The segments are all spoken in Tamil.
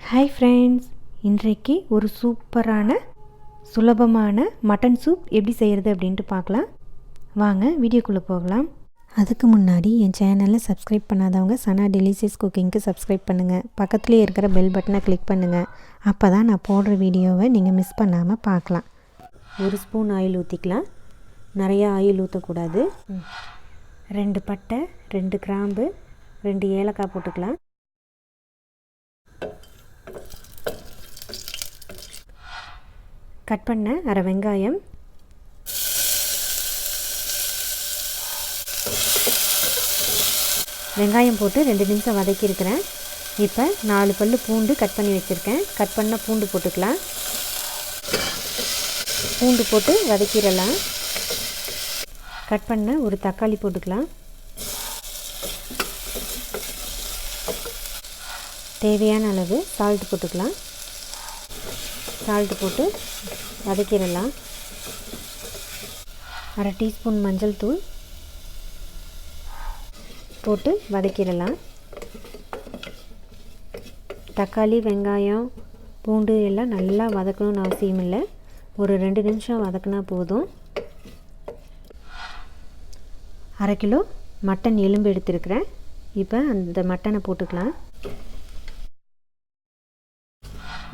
ஹாய் ஃப்ரெண்ட்ஸ், இன்றைக்கு ஒரு சூப்பரான சுலபமான மட்டன் சூப் எப்படி செய்கிறது அப்படின்ட்டு பார்க்கலாம். வாங்க வீடியோக்குள்ளே போகலாம். அதுக்கு முன்னாடி என் சேனலை சப்ஸ்கிரைப் பண்ணாதவங்க சனா டெலிஷியஸ் குக்கிங்க்கு சப்ஸ்கிரைப் பண்ணுங்கள். பக்கத்துலேயே இருக்கிற பெல் பட்டனை கிளிக் பண்ணுங்கள். அப்போ தான் நான் போடுற வீடியோவை நீங்கள் மிஸ் பண்ணாமல் பார்க்கலாம். 1 ஸ்பூன் ஆயில் ஊற்றிக்கலாம். நிறையா ஆயில் ஊற்றக்கூடாது. 2 பட்டை, 2 கிராம்பு, 2 ஏலக்காய் போட்டுக்கலாம். கட் பண்ண அரை வெங்காயம், வெங்காயம் போட்டு 2 நிமிஷம் வதக்கியிருக்கிறேன். இப்போ 4 பல்லு பூண்டு கட் பண்ணி வச்சுருக்கேன். கட் பண்ண பூண்டு போட்டுக்கலாம். பூண்டு போட்டு வதக்கிடலாம். கட் பண்ண ஒரு தக்காளி போட்டுக்கலாம். தேவையான அளவு சால்ட் போட்டுக்கலாம். சால்ட்டு போட்டு வதக்கிடலாம். அரை டீஸ்பூன் மஞ்சள் தூள் போட்டு வதக்கிடலாம். தக்காளி, வெங்காயம், பூண்டு எல்லாம் நல்லா வதக்கணும்னு அவசியம் இல்லை. ஒரு 2 நிமிஷம் வதக்கினா போதும். 1/2 கிலோ மட்டன் எலும்பு எடுத்துருக்கிறேன். இப்போ அந்த மட்டனை போட்டுக்கலாம்.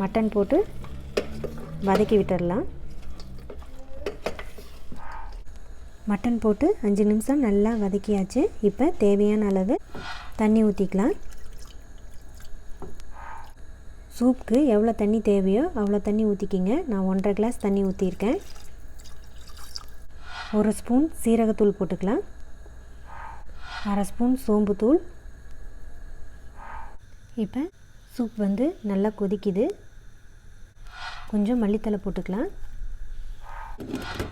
மட்டன் போட்டு வதக்கி விட்டுடலாம். மட்டன் போட்டு 5 நிமிஷம் நல்லா வதக்கியாச்சு. இப்போ தேவையான அளவு தண்ணி ஊற்றிக்கலாம். சூப்புக்கு எவ்வளோ தண்ணி தேவையோ அவ்வளோ தண்ணி ஊற்றிக்கிங்க. நான் 1.5 கிளாஸ் தண்ணி ஊற்றிருக்கேன். 1 ஸ்பூன் சீரகத்தூள் போட்டுக்கலாம். 1/2 ஸ்பூன் சோம்புத்தூள். இப்போ சூப் வந்து நல்லா கொதிக்குது. கொஞ்சம் மல்லித்தலை போட்டுக்கலாம்.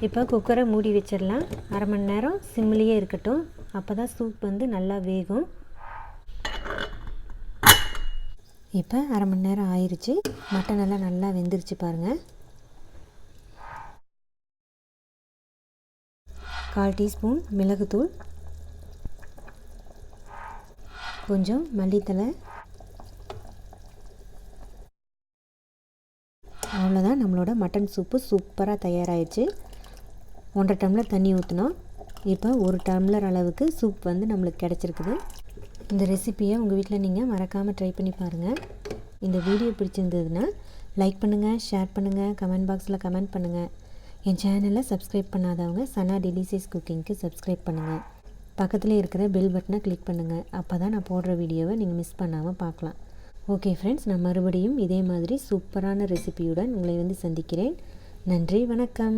இப்போ குக்கரை மூடி வச்சிடலாம். 1/2 மணி நேரம் சிம்லேயே இருக்கட்டும். அப்போ தான் சூப் வந்து நல்லா வேகும். இப்போ 1/2 மணி நேரம் ஆயிடுச்சு. மட்டன் எல்லாம் நல்லா வெந்துருச்சு பாருங்கள். 1/4 டீஸ்பூன் மிளகுத்தூள், கொஞ்சம் மல்லித்தலை. அவ்வளோதான், நம்மளோட மட்டன் சூப்பு சூப்பராக தயாராகிடுச்சு. 1.5 டம்ளர் தண்ணி ஊற்றினோம். இப்போ 1 டம்ளர் அளவுக்கு சூப் வந்து நம்மளுக்கு கிடச்சிருக்குது. இந்த ரெசிப்பியை உங்கள் வீட்டில் நீங்கள் மறக்காமல் ட்ரை பண்ணி பாருங்கள். இந்த வீடியோ பிடிச்சிருந்ததுன்னா லைக் பண்ணுங்கள், ஷேர் பண்ணுங்கள், கமெண்ட் பாக்ஸில் கமெண்ட் பண்ணுங்கள். என் சேனலை சப்ஸ்கிரைப் பண்ணாதவங்க சனா டெலிஷியஸ் குக்கிங்க்கு சப்ஸ்கிரைப் பண்ணுங்கள். பக்கத்தில் இருக்கிற பெல் பட்டனை கிளிக் பண்ணுங்கள். அப்போ தான் நான் போடுற வீடியோவை நீங்கள் மிஸ் பண்ணாமல் பார்க்கலாம். ஓகே ஃப்ரெண்ட்ஸ், நான் மறுபடியும் இதே மாதிரி சூப்பரான ரெசிபியுடன் உங்களை வந்து சந்திக்கிறேன். நன்றி, வணக்கம்.